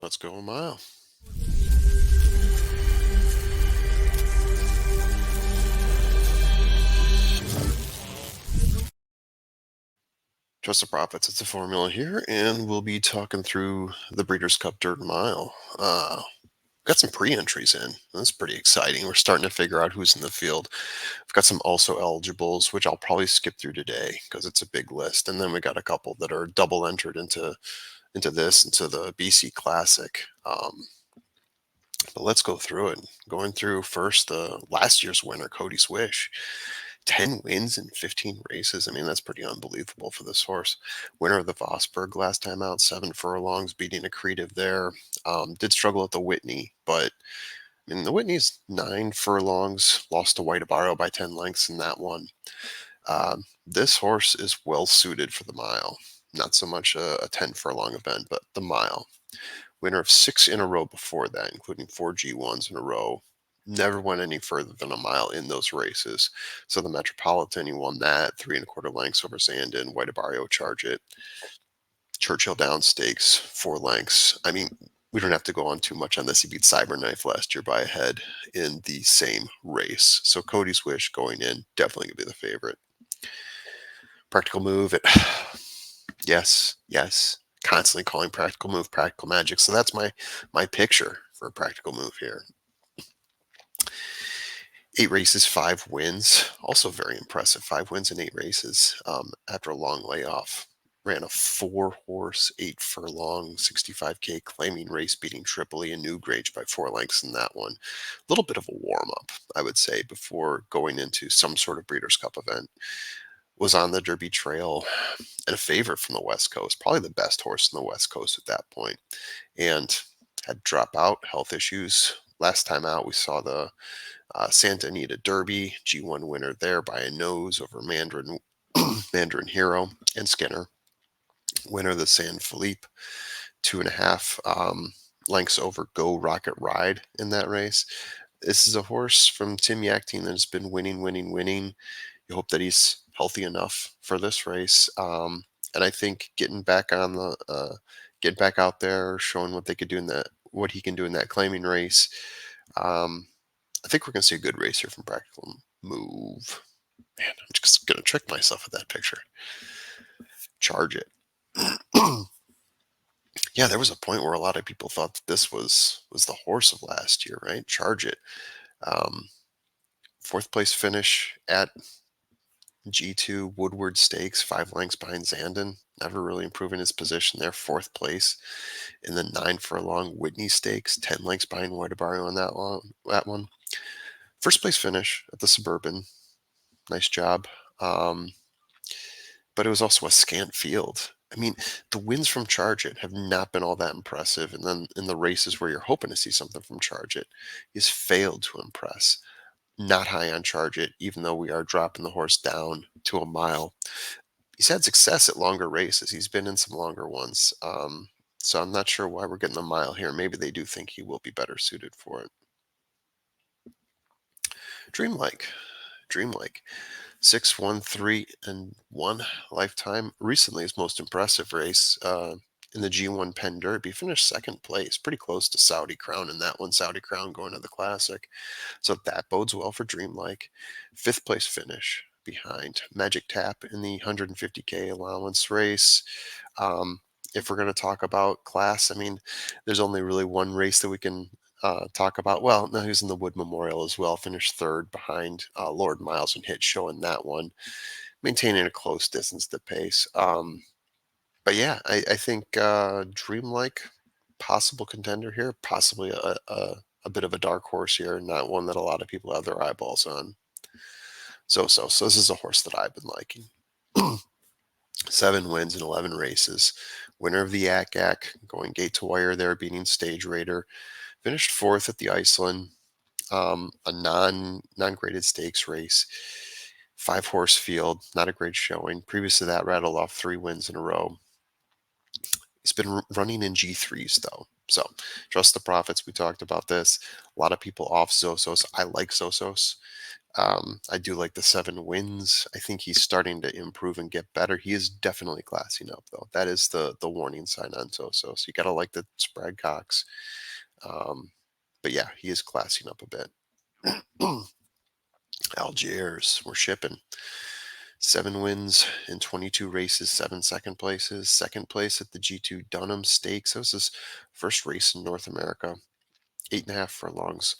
Let's go a mile. Trust the profits. It's a formula here, and we'll be talking through the Breeders' Cup Dirt Mile. Got some pre-entries in. That's pretty exciting. We're starting to figure out who's in the field. I've got some also eligibles, which I'll probably skip through today because it's a big list. And then we got a couple that are double entered into the BC Classic. But let's go through it. Going through first the last year's winner, Cody's Wish. 10 wins in 15 races. I mean, that's pretty unbelievable for this horse. Winner of the Vosburg last time out, 7 furlongs, beating Accretive there. Did struggle at the Whitney, but I mean, the Whitney's 9 furlongs, lost to White Abaro by 10 lengths in that one. This horse is well suited for the mile. Not so much a 10 furlong event, but the mile. Winner of 6 in a row before that, including 4 G1s in a row. Never went any further than a mile in those races. So the Metropolitan, he won that 3 1/4 lengths over Zandon, White Barrio Charge It, Churchill Down Stakes, 4 lengths. I mean, we don't have to go on too much on this. He beat Cyberknife last year by a head in the same race. So Cody's Wish going in, definitely gonna be the favorite. Practical Move, yes. Constantly calling Practical Move Practical Magic. So that's my picture for a Practical Move here. 8 races, 5 wins. Also very impressive. 5 wins in 8 races after a long layoff. Ran a 4-horse, 8 furlong, 65K claiming race, beating Tripoli and Newgrange by 4 lengths in that one. A little bit of a warm up, I would say, before going into some sort of Breeders' Cup event. Was on the Derby Trail and a favorite from the West Coast, probably the best horse in the West Coast at that point, and had drop out health issues. Last time out, we saw the Santa Anita Derby, G1 winner there by a nose over Mandarin, Mandarin Hero and Skinner. Winner of the San Felipe, 2.5 lengths over Go Rocket Ride in that race. This is a horse from Tim Yakteen that has been winning. You hope that he's healthy enough for this race. And I think getting back out there, showing what they could do what he can do in that claiming race. I think we're going to see a good race here from Practical Move. Man, I'm just going to trick myself with that picture. Charge It. Yeah, there was a point where a lot of people thought that this was the horse of last year, right? Charge It. Um, Fourth place finish at G2 Woodward Stakes, 5 lengths behind Zandon. Never really improving his position there. Fourth place in the 9 furlong Whitney Stakes, 10 lengths behind Whitebarrio on that one. First place finish at the Suburban. Nice job. But it was also a scant field. I mean, the wins from Charge It have not been all that impressive. And then in the races where you're hoping to see something from Charge It, he's failed to impress. Not high on Charge It, even though we are dropping the horse down to a mile. He's had success at longer races. He's been in some longer ones. So I'm not sure why we're getting a mile here. Maybe they do think he will be better suited for it. Dreamlike. 6 1 3 and 1 lifetime. Recently, his most impressive race in the G1 Penn Derby. Finished second place, pretty close to Saudi Crown in that one. Saudi Crown going to the Classic. So that bodes well for Dreamlike. Fifth place finish behind Magic Tap in the 150K allowance race. If we're going to talk about class, I mean, there's only really one race that we can talk about. Well, no, he was in the Wood Memorial as well. Finished third behind Lord Miles and Hit Show in that one, maintaining a close distance to pace. But yeah, I think Dreamlike, possible contender here, possibly a bit of a dark horse here, not one that a lot of people have their eyeballs on. So this is a horse that I've been liking. 7 wins in 11 races. Winner of the Yak Yak, going gate to wire there, beating Stage Raider. Finished fourth at the Iceland, a non-graded stakes race. 5-horse field, not a great showing. Previous to that, rattled off 3 wins in a row. He's been running in G3s though. So trust the profits. We talked about this. A lot of people off Zosos. I like Zosos. I do like the 7 wins. I think he's starting to improve and get better. He is definitely classing up, though. That is the warning sign on Soso. So you got to like the spread Cox. Um, but yeah, he is classing up a bit. Algiers, we're shipping. 7 wins in 22 races, 7 second places. Second place at the G2 Dunham Stakes. That was his first race in North America. 8.5 furlongs,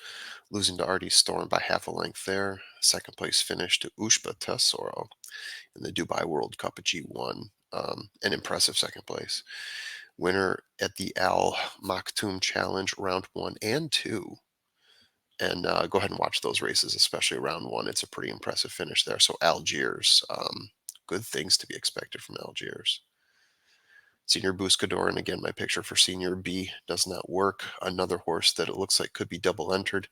losing to Artie Storm by half a length there. Second place finish to Ushba Tesoro in the Dubai World Cup at G1. An impressive second place. Winner at the Al Maktoum Challenge round 1 and 2. And go ahead and watch those races, especially round 1. It's a pretty impressive finish there. So Algiers, good things to be expected from Algiers. Senior Buscador, and again, my picture for Senior B does not work. Another horse that it looks like could be double entered.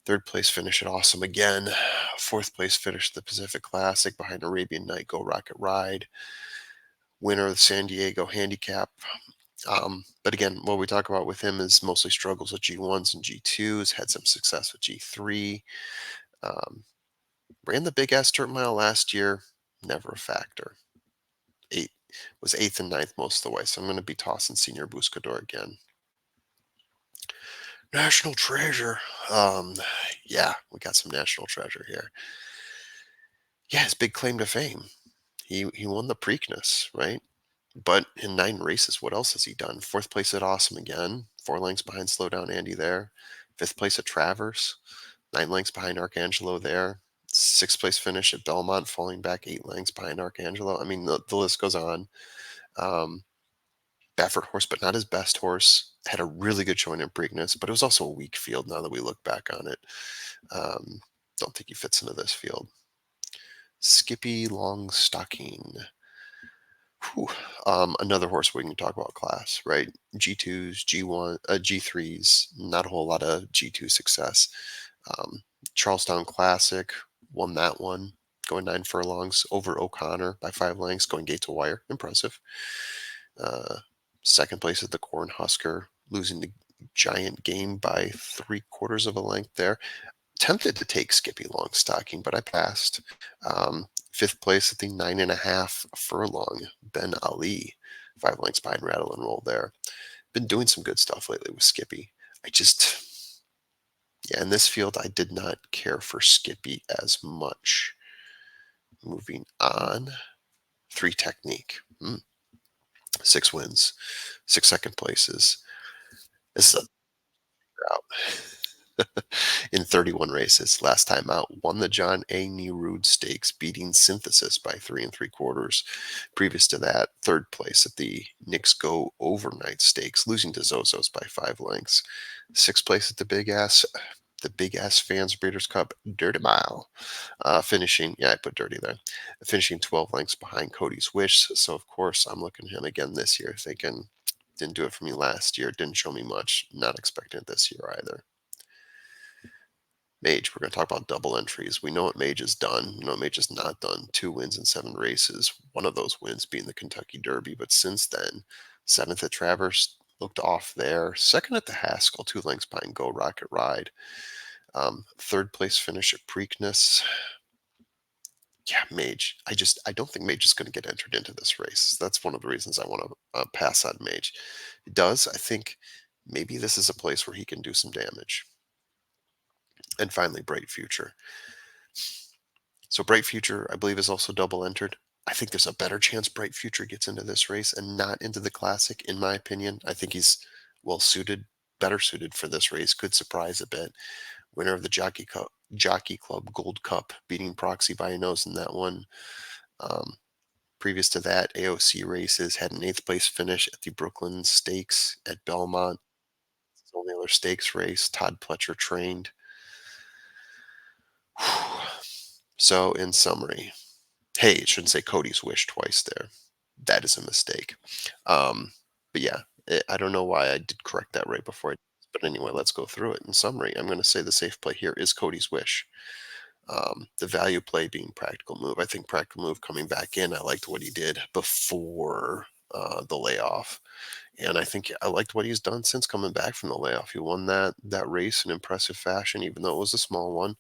Third place finish at Awesome again. Fourth place finish at the Pacific Classic behind Arabian Night Go Rocket Ride. Winner of the San Diego Handicap. But again, what we talk about with him is mostly struggles with G1s and G2s, had some success with G3. Um, Ran the big ass dirt mile last year, never a factor. Eight was eighth and ninth most of the way, so I'm going to be tossing Senior Buscador again. National treasure. Um, yeah, we got some national treasure here. Yeah, his big claim to fame. He won the Preakness, right? But in 9 races, what else has he done? Fourth place at Awesome again, 4 lengths behind Slowdown Andy there. Fifth place at Travers, 9 lengths behind Arcangelo there. Sixth place finish at Belmont, falling back 8 lengths behind Arcangelo. I mean, the list goes on. Um, Baffert horse, but not his best horse. Had a really good showing in Preakness, but it was also a weak field now that we look back on it. Um, don't think he fits into this field. Skippy Long Stocking. Whew. Another horse we can talk about class, right? G2s, G1, G3s, not a whole lot of G2 success. Charlestown Classic, won that one, going 9 furlongs over O'Connor by 5 lengths, going gate to wire. Impressive. Uh, Second place at the Cornhusker, losing the Giant Game by 3/4 of a length there. Tempted to take Skippy Longstocking, but I passed. Fifth place at the 9.5 furlong, Ben Ali, 5 lengths behind Rattle and Roll there. Been doing some good stuff lately with Skippy. Yeah, in this field, I did not care for Skippy as much. Moving on, 3 Technique. 6 wins, 6 second places. This is a drought. In 31 races. Last time out, won the John A. Neerud Stakes, beating Synthesis by 3 3/4. Previous to that, third place at the Knicks Go Overnight Stakes, losing to Zozos by 5 lengths. Sixth place at the Big Ass Fans Breeders' Cup Dirty Mile. Finishing, yeah, I put dirty there. Finishing 12 lengths behind Cody's Wish. So, of course, I'm looking at him again this year, thinking, didn't do it for me last year, didn't show me much, not expecting it this year either. Mage, we're going to talk about double entries. We know what Mage has done. We know what Mage has not done. 2 wins in 7 races. One of those wins being the Kentucky Derby. But since then, seventh at Travers, looked off there. Second at the Haskell, 2 lengths behind Go Rocket Ride. Third place finish at Preakness. Yeah, Mage. I don't think Mage is going to get entered into this race. That's one of the reasons I want to pass on Mage. It does. I think maybe this is a place where he can do some damage. And finally, Bright Future. So Bright Future, I believe, is also double entered. I think there's a better chance Bright Future gets into this race and not into the Classic, in my opinion. I think he's well suited, better suited for this race. Could surprise a bit. Winner of the Jockey Club Gold Cup, beating Proxy by a nose in that one. Previous to that, AOC races had an 8th place finish at the Brooklyn Stakes at Belmont. It's the only other stakes race Todd Pletcher trained. So, in summary, hey, it shouldn't say Cody's Wish twice there. That is a mistake. But yeah, I don't know why I did correct that right before but anyway, let's go through it. In summary, I'm going to say the safe play here is Cody's Wish. The value play being Practical Move. I think Practical Move coming back in, I liked what he did before the layoff. And I think I liked what he's done since coming back from the layoff. He won that race in impressive fashion, even though it was a small one.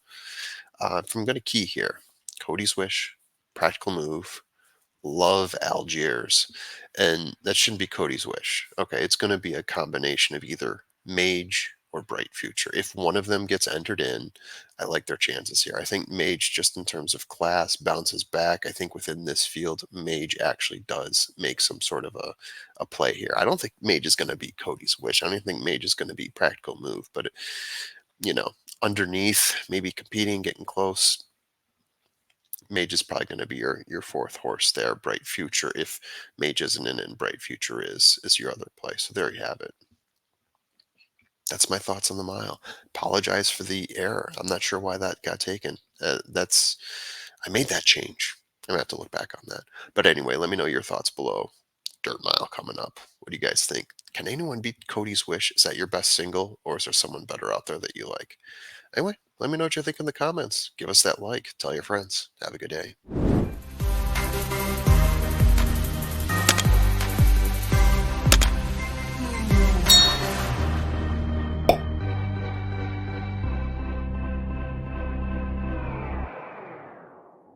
If I'm going to key here, Cody's Wish, Practical Move, love Algiers, and that shouldn't be Cody's Wish. Okay, it's going to be a combination of either Mage or Bright Future. If one of them gets entered in, I like their chances here. I think Mage, just in terms of class, bounces back. I think within this field, Mage actually does make some sort of a play here. I don't think Mage is going to be Cody's Wish. I don't even think Mage is going to be Practical Move, but you know, underneath, maybe competing, getting close. Mage is probably going to be your fourth horse there. Bright Future, if Mage isn't in it, and Bright Future is your other play. So there you have it. That's my thoughts on the mile. Apologize for the error. I'm not sure why that got taken. That's I made that change. I'm gonna have to look back on that. But anyway, let me know your thoughts below. Dirt mile coming up. What do you guys think? Can anyone beat Cody's Wish? Is that your best single, or is there someone better out there that you like? Anyway, let me know what you think in the comments. Give us that like. Tell your friends. Have a good day.